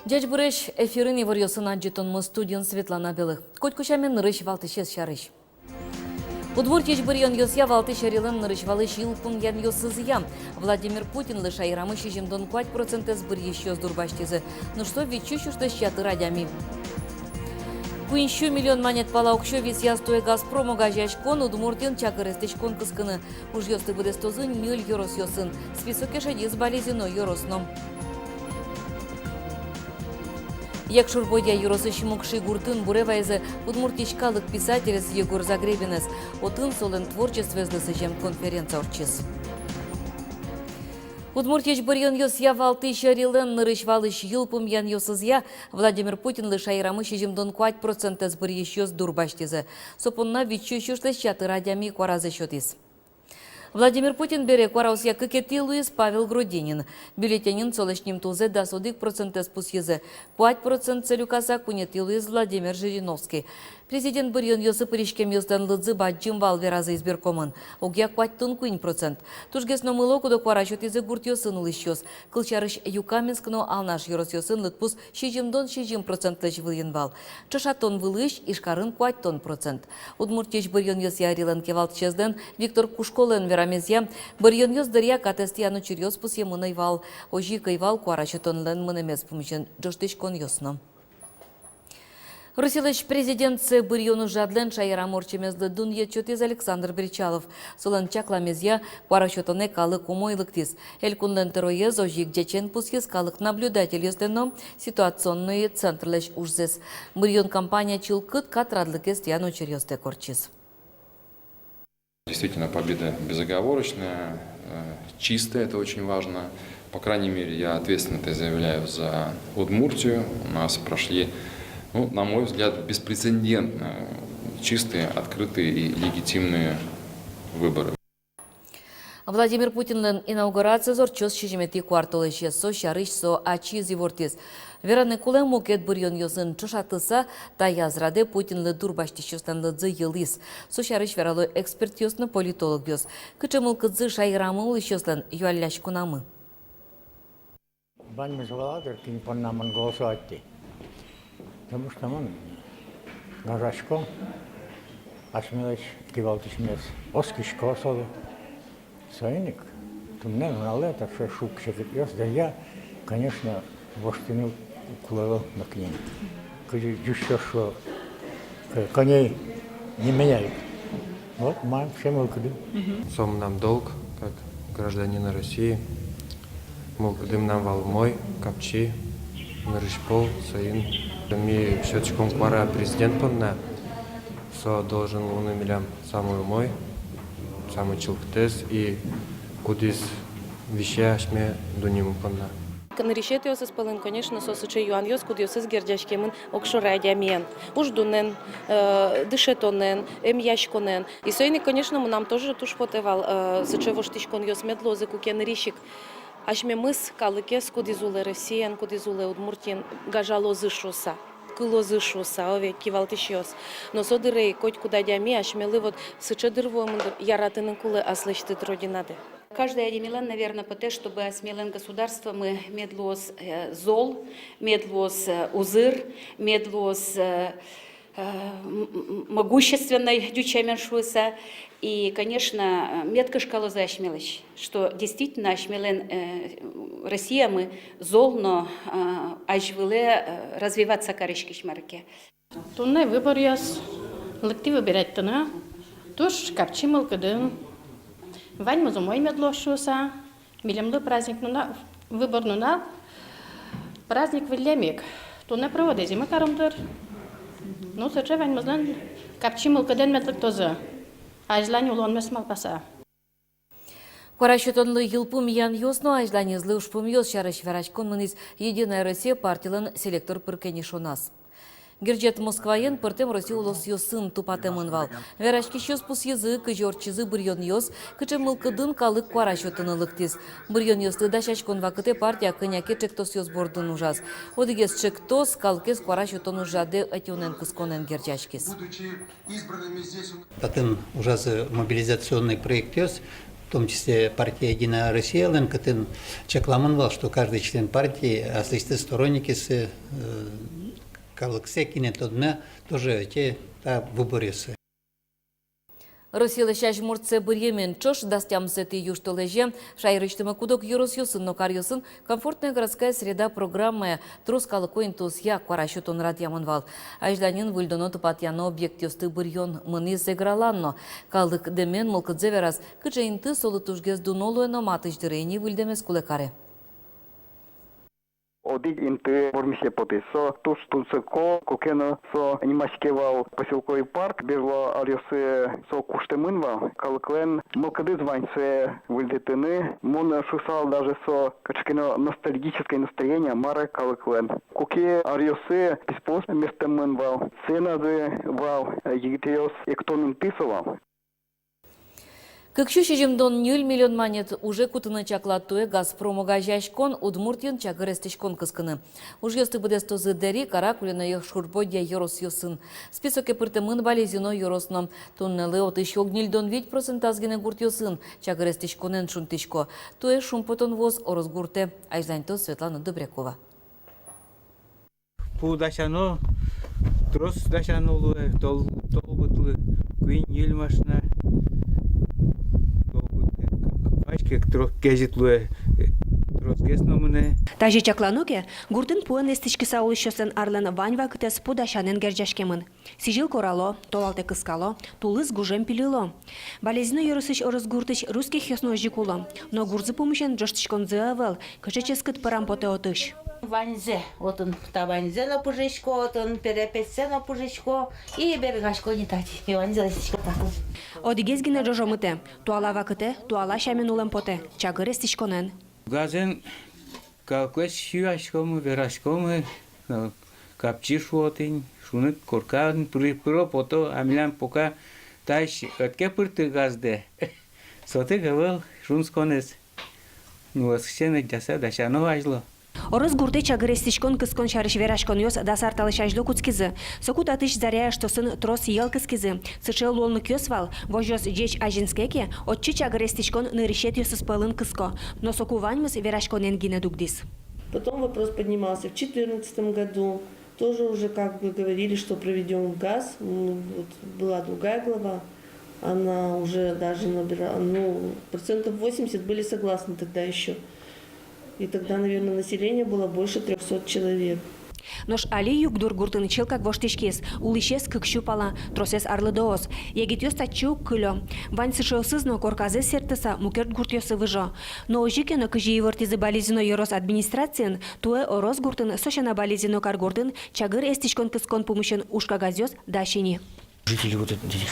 Дядь Буреш эфирын еварьосын аджетон студент Светлана Белых. Коть кучамен нырыш валтышес шарыш. Удмуртич бурьон йосья валты шарилын нырыш валыш илпун ян йосызья. Владимир Путин лыша ирамы шижимдон 5% сбыр еще с дурбаштезы. Ну что вечущу что щаты радями. Куинщу миллион монет палаукщу висья стоя Газпрому газяшкон удмуртин чакырыстычкон кыскыны. Уж йосты будестозын 0 юрос йосын. Список ешадиз болезино юросном. Як шурбодя юросы шимукши гуртын буревайзы удмуртичкалык писатель Егор Загребинес отын солен творчестве злысыжем конференция орчис. Удмуртич бурьон йосья валты шарилын нырыш валыш юлпум ян йосызья Владимир Путин лыша ирамы шижимдон 5% сбыр еще с дурбаштезы. Сопунна вичу шушлы щаты радями кваразы счетис. Владимир Путин бере квараусья кыкети Луис Павел Грудинин. Бюллетенин солышним тузе да судик процентес пусьезе. 5% целюкаса кунети Луис Владимир Жириновский. Президент бурьон Йосып Иришкем Йосдан Лыдзы баджим валверазы избиркомын. Огья 5% Тужгес номыло кудо кварашут изе гурт Йосын улыщёс. Кылчарыш Юкаменскно алнаш Йорос Йосын лытпус шижимдон 6% лыч выльынвал. Чашатон вылыш ишкарын 5%. Удмуртич бурьон Йосья арилан кевалт чезден Виктор Кушколен верамезья. Бурьон Йос дырья катестияну чурьос пус емуной вал. Ожи кайвал кварашутон лен мынемес пумичен джоштычкон Йосно. Русилыч президентцы бурьону жадлен шайра морчемезді дун ечетез Александр Бричалов. Солан чакламезья кварашотоне калык умойлыктис. Элькунлен тероез ожик дечен пусьез калык наблюдатель ездено ситуационные центрлеш ужзес. Бурьон компания чилкыт катрадлыкес яну черьезде корчис. Действительно, победа безоговорочная, чистая, это очень важно. По крайней мере, я ответственно это заявляю за Удмуртию. У нас прошли, на мой взгляд, беспрецедентно чистые, открытые и легитимные выборы. Владимир Путин инаугурация зорчос шижимети кварталы шессо шарыш со ачиз ивортис. Вераны кулем мукет бурьон йосын чушатыса та язраде Путин лы дурбаштищостан лыдзы йылис. Со шарыш вералы эксперт йосны политолог йос. Кычымыл кыдзы шайрамы улыщослан юалляш кунамы. Баньмыз валадыр кин поннамын голосовать. Потому что мы газашко, ашмелыш кивалтышмес оскишко солы. Сайник, тумнен нале, так что шук шекет. Да я, конечно, воштину кулевал на книге. Когда еще что коней не меняют. Вот маем всем выкиды. Сом нам долг, как гражданина России. Мукдым нам волмой, капчи, нарышпол, саин. Ми щечком квара президент понна, со должен лунамилям самую мой, самый чилктес и кудис вещашме дуним понна. Канаришет йосыз пылын, конечно, сосычы юан йос, куд йосыз гердяшкемын окшорадямен, уждунен, дышетонен, яшконен. И сойник, конечно, мы нам тоже туш потевал, сычевоштичкон йос медлозы, кукен рищик. Ашме мыс калыкес кудизуле Россиян, кудизуле Удмуртин, гажалозы шоса. Кылозы шоса, ове кивалтышьос. Но содырей, коть куда дями, ашмелы вот сычедырвуем яратыны кулы аслышты родинаде. Каждый одемилен, наверное, по те, чтобы осмелен государство, мы медлос зол, медлос узыр, медлос могущественной дючеменшуса. И, конечно, метка шкала за ошмелыш, что действительно ошмелен Россия мы зол, но ажвыле развиваться карышки шмарке. Туннай выбор яс, лыкти выбирать тона, туш капчимал кадын. Вань мазумой медлошуса, милемлы праздник нуна, выбор нуна, праздник вильямик. Туннай проводы зимы карамдыр. Ну, сочи вань мазлан капчимал кадын медлык тозы. Ажлань улон месмал паса. Кварашутонлы йылпум ян йосно ажлань злы ушпум йос шарыш верачкон мыныз Единая Россия партиялан селектор пыркени шонас. Герджет Москваен пыртем Россия улос йосын тупатемын вал. Верачки щос пус язык, жорчизы бурьон йос, кычы мылкыдын калык кварашутонлык тез. Бурьон йосты дашачкон вакыте партия кыняке чектос йос бордын ужас. Одыгес чектос, калкес кварашутон ужаде атюнен кысконен герджачкис. Потом ужас мобилизационный проект йос, том числе партия «Единая Россия», ЛНКТ, чекламанвал, что каждый член партии, остальные сторонники с Калыксе, Кинетодме, тоже те выборы. Россия шаш мурце бырьемен чош дастямсы ты юштолеже, шайрыштымы кудок юрос-юсын, но карьюсын, комфортная городская среда программы трускалы коинтус я кваращутон радиаманвал. Ажданин выльдоно тупатьяно объект ёсты бырьон мыны сыграланно. Калдык демен мылкыдзеверас, кычайынты солытушгез дунолуэно матыждырейни выльдемес кулекаре. Одик инты вормисе потисо, туш тунцеко, кокено со анимашкевал поселковый парк, бежло арьосы со куштемынва, калыклен мылкады званьсе выльдетыны, мон шусал даже со качкино ностальгическое настроение мары калыклен. Куке арьосы писпос местемынвал, ценазы вал, егитеос эктонын тысовал. Как щущежимдон 0 миллион монет уже кутыны чаклаттуе Газпрому газяшкон Удмуртин чагырестишкон кыскыны. Уж ёсты будестозы дери каракулина ех шурбодья ерос ёсын. Списоке пыртымын балезино еросном. Туннелы от еще огнильдон 5% азгине гурт ёсын чагырестишконен шунтишко. Туе шумпотон воз орозгурте. Айзаньто Светлана Добрякова. Пудашано, трос дашанулы, толбутлы, куин елмашна. Тажи чаклануке гуртын пуэн эстички саулышосын арлен ваньва кытес пудашанен герджашкемын. Сижил корало, толалте кыскало, тулыз гужем пилило. Болезненно юрысыч орыс гуртыч русских ясно жикуло, но гурзы помощен джоштичкон зыавел, кычеческыт парампоте отыш. Ванзе, отын табанзе на пужечко, отын перепетсе на пужечко и бергашко не тати. И ванзе ластичко таку. Одигезгине жожомыте, туалава кыте, туала шамен улем поте, чагыр эстичконен. Газен калквес шюашкомы, верашкомы, капчишу отын, шунык коркан, пыро пото, амилям пока тайш, отке пырты газде. Соты гавел, шунсконес. Ну, восхищенный джаса, дашано важло. Орыс гурте чагырестичкон кыскон шарыш верашкон ёс дасар талышажло куцкизы. Сокут атыш заряя, что сын трос ел кыскизы. Сычел лолны кёсвал, вожёс жеч ажинскеке, отчи чагырестичкон нырышет ёс спалын кыско. Но соку ваньмыз верашконен гине дугдис. Потом вопрос поднимался в 2014 году. Тоже уже как бы говорили, что проведем газ. Вот была другая глава. Она уже даже набирала, 80% были согласны тогда еще. И тогда, наверное, население было больше 300 человек. Нош али югдур гуртын чилкак воштишкес, улишес кыкщупала, тросес арлыдоос. Егитёс тачу кылё. Вань сышеосызно корказы сертыса мукерт гуртёсы выжо. Но ожикено кыжи вортизы болезино ерос администрациен, туэ орос гуртын сошена болезино каргуртын, чагыр эстичкон кыскон помощен ушка газёс дашини. Жители вот этих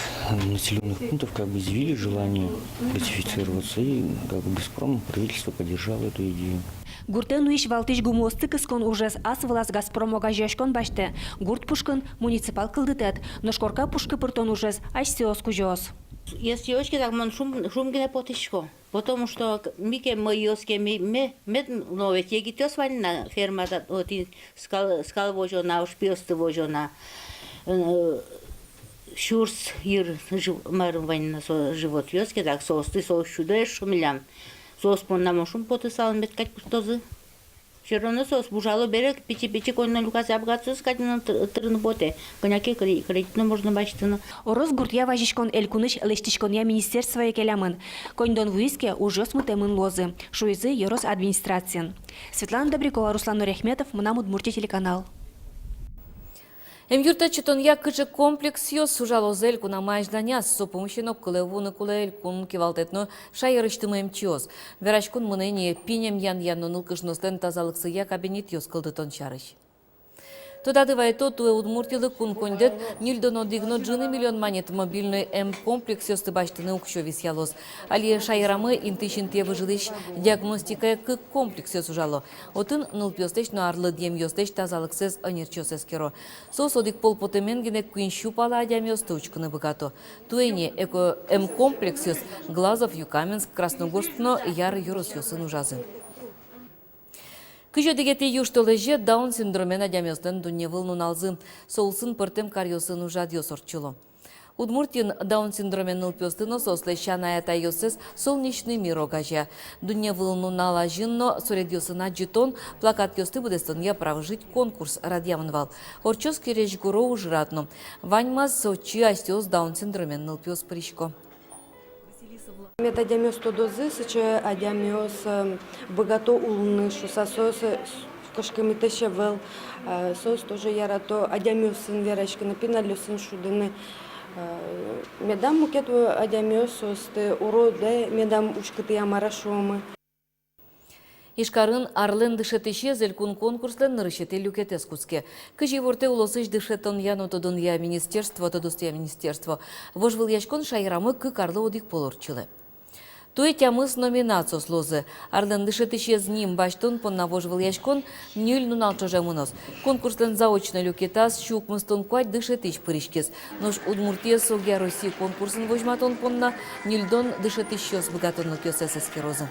населенных пунктов как бы изъявили желание ратифицироваться, и как бы Газпром, правительство поддержало эту идею. Гуртен уиш валтыш гумосты кыскон ужас ас влас Газпром огажешкон баште. Гурт пушкын муниципал кылдытет, но шкорка пушка пыртон ужас айсиос кужос. Если очки так мон шум гине потишко. Потому что мике моёске ме но ведь егитёс вань на ферма вот и скал вожона, шпилсты вожона. Шурс ир марвань на живот ёске так состы сошудеш шумилям. Сос поннамо шум потысал меткать пустозы. Черно сос бужало берег пичи конна лукас абгацус катина трын боте. Коняке кредитно можно бачтыны. Орос гуртья важишкон элькуныш лештишконя министерство екелямын. Коньдон вуиске ужос мытемын лозы. Шуизы ерос администрациен. Светлана Добрякова, Руслан Нурехметов, Мнам Удмуртия телеканал. Юрта читон я кычы комплекс ёс сужало зельку на майжданяс, со помощью кулевуны кулелькун кивалтетно шайырыштымы мчиоз. Верашкун мынене пинем ян-янно нылкышностен тазалыксы я кабинет ёс кылдытон чарыш. Туда дывайто туе удмуртилы кун кондет нильдоно дигно джины миллион монет мобильный М-комплекс ёсты баштыны укшо висялос. Али шайрамы интышинте выжилыш диагностика к комплекс ёс ужало. Отын нылпёстеш но арлы дем ёстеш тазалыксез анирчосез керо. Сос одик полпотеменгене куин щупала адям ёсты учкыны богато. Туэне эко М-комплекс ёс Глазов, Юкаменск, Красногорскно яр юрос ёсын ужазы. Кыжо дегете юштолеже даун синдромен адямёстен дунне вылнун алзы. Соулсын пыртем карьосын ужад ёсорчуло. Удмуртин даун-синдромен нылпёстыно сослещаная тайосыз солнечный мир огажа. Дуня вылну налажинно соредьосына джитон плакат ёсты будестонья право жить конкурс радьямынвал. Орчос кереш гуро ужратно. Ваньмаз сочи астёс даун-синдромен нылпёс причко. Метадямёс тодозы, сыче адямёс богато улны шусасос кашкемитеше вел сос тоже ярато адямёсын верачкины пиналёсын шудыны. Медам мукету адямёс состы уроде медам учкыты ямарашомы. Ишкарын арлен дышетеше зелькун конкурслен нырышете люкетес куске. Кыжи ворте улосыш дышетон яно тодун я министерство, тодустя министерство. Вожвыл яшкон шайрамы кы карлы одик полорчылы. Туй тямыс номинацию слозы. Арлен дышетеше з ним баштон понна вожвыл яшкон нюль нунал чожамынос. Конкурслен заочно люкетас щук мыстон куать дышетеш пыришкес. Нож Удмуртия Согя России конкурсын вожматон понна нюльдон дышетеше с богатонно кёсесески розы.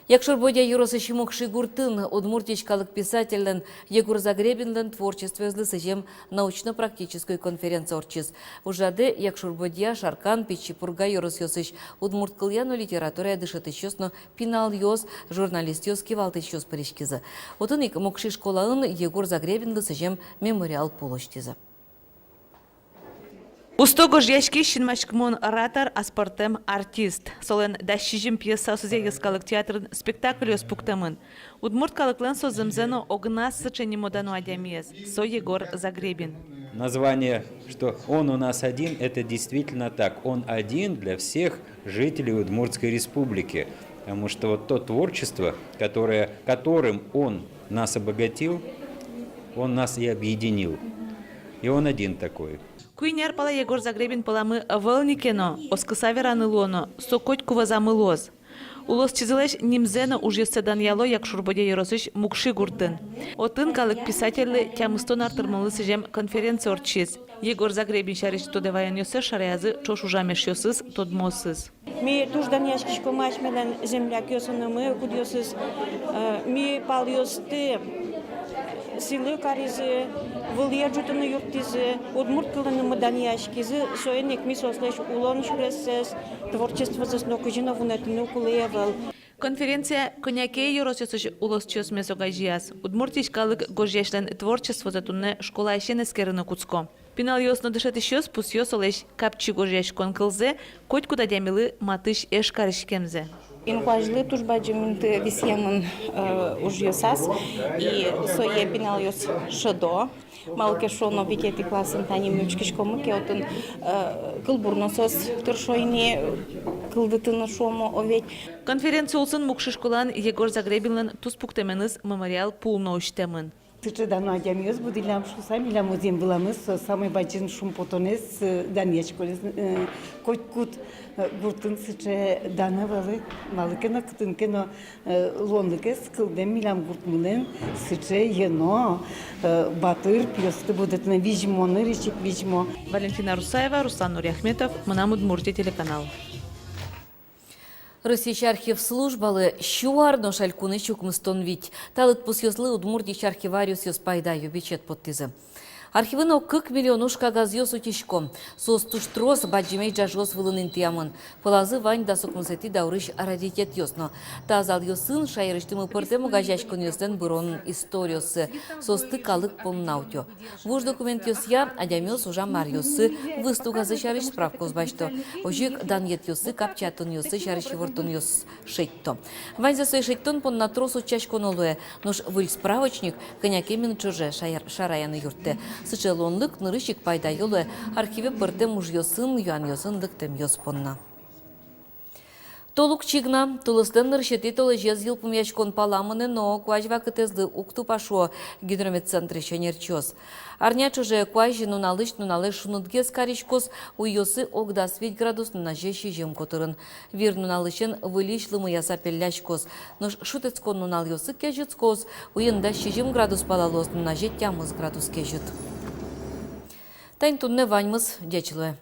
Якшор бодя юросы шимок шигуртын, удмуртичкалык писательлен Егор Загребинлен творчество злысыжем научно-практической конференция орчиз. Ужады якшор бодя шаркан пичи пурга юрос ёсыш удмурт кыльяну литература дышыты чёсно пинал ёс, журналист ёс кивалты чёс паришкизы. Отынык мокши школаын Егор Загребин лысыжем мемориал полоштизы. Устого жешки шинмашкмон оратор, аспортем артист. Солен дащижим пьеса сузегескалык театрын спектакль оспуктамын. Удмурткалыклен созымзено огнас сычени модану адямиез. Со Егор Загребин. Название, что он у нас один, это действительно так. Он один для всех жителей Удмуртской республики. Потому что вот то творчество, которым он нас обогатил, он нас и объединил. И он один такой. Куйняр пала Егор Загребин паламы вълникено, оскъсавераны лоно, сокоть кувазамы лоз. Улос чизылеш нимзено уж седан яло, як шурбоде еросыш мукши гуртын. Отын калык писательлы тямыстон артырмалы сижем конференция орчиз. Егор Загребин шариш тодеваян ёсы шариазы чош ужамеш ёсыз тодмосыз. Ми туждан яшкишко машмелен земляк ёсыны мы куд ёсыз. Ми пал ёсты силы каризы, выльяджутыны юртизы, удмурткалыны маданияшкизы, соенек ми сослеш улон шуресес, творчество заснокыжина вунетыны укулеевал. Конференция «Коняке юросёсыш улос чёс месогажияс». Удмуртичкалык гожешлен творчество затунне школа ещен эскерыны куцко. Пинал ёсно дышет ещё спус ёсолеш капчи гожеш конкылзе, коть куда дямилы матыш эшкарышкемзе. Инхуажлы тужбаджиминты висьянын уж ёсас и сое пинал ёс шадо. Малке шоно викети класын тани мючкишкому кеотын кылбурносос тыршойни кылдытыны шомо овет. Конференция улсын мукшишкулан Егор Загребинлен туспуктеменыз мемориал пулно уштемын. Тычы дано адямиёс будилям шуса милям узем буламыз самый баджин шум потонес даньячколес котькут гуртын сыче даны валы малыкена кытынкено лонлыкес кылдем милям гуртмылен сыче ено батыр пьёсты будут на вижмоны речик вижмо. Валентина Русаева, Руслан Нуряхметов, Манам Удмуртия телеканал. Российский архив службалы щуарно шалькуны чукмыстон вить. Талыт пусёслы удмуртич архивариус ёс пайда юбичет подтизы. Архивыно 40 миллионуш кагаз ёс утишком. Сос туштрос баджимей джажос вылынын тиямын. Пылазы вань да сокмусети даурыш раритет ёсно. Тазал ёсын шайрыштымы пыртему гажачкон ёстен бұрон историосы. Состы калык помнаутё. Вуж документ ёсья адямёс ужам мар ёсы выстугазы шарыш справкоз башто. Ожик даньет ёсы капчатон ёсы шарыш вортон ёс шейтто. Вань за свой шейттон пон на трос учачкон олуэ. Нож выль справочник конякемин чуже шараяны юртте. Сычелонлык нырышик пайда ёлы архиве пыртем уж ёсын юан ёсын лыктем ёспонна. Толук чигна, тулыстен ныршети толы жез йылпым яшкон паламыны, но куажва кытезды укту пашо гидрометцентре шенерчоз. Арня чуже куажи нуналыш шунутгез каришкос у ёсы огда свет градус на жещи жем котырын. Вир нуналышен вылишлымы яса пелляшкос. Нож шутецкон нунал ёсы кежуцкос, уйында шижем градус палалос на жет тямыз градус кежут. Тайн тунне ваньмыз дечилуе.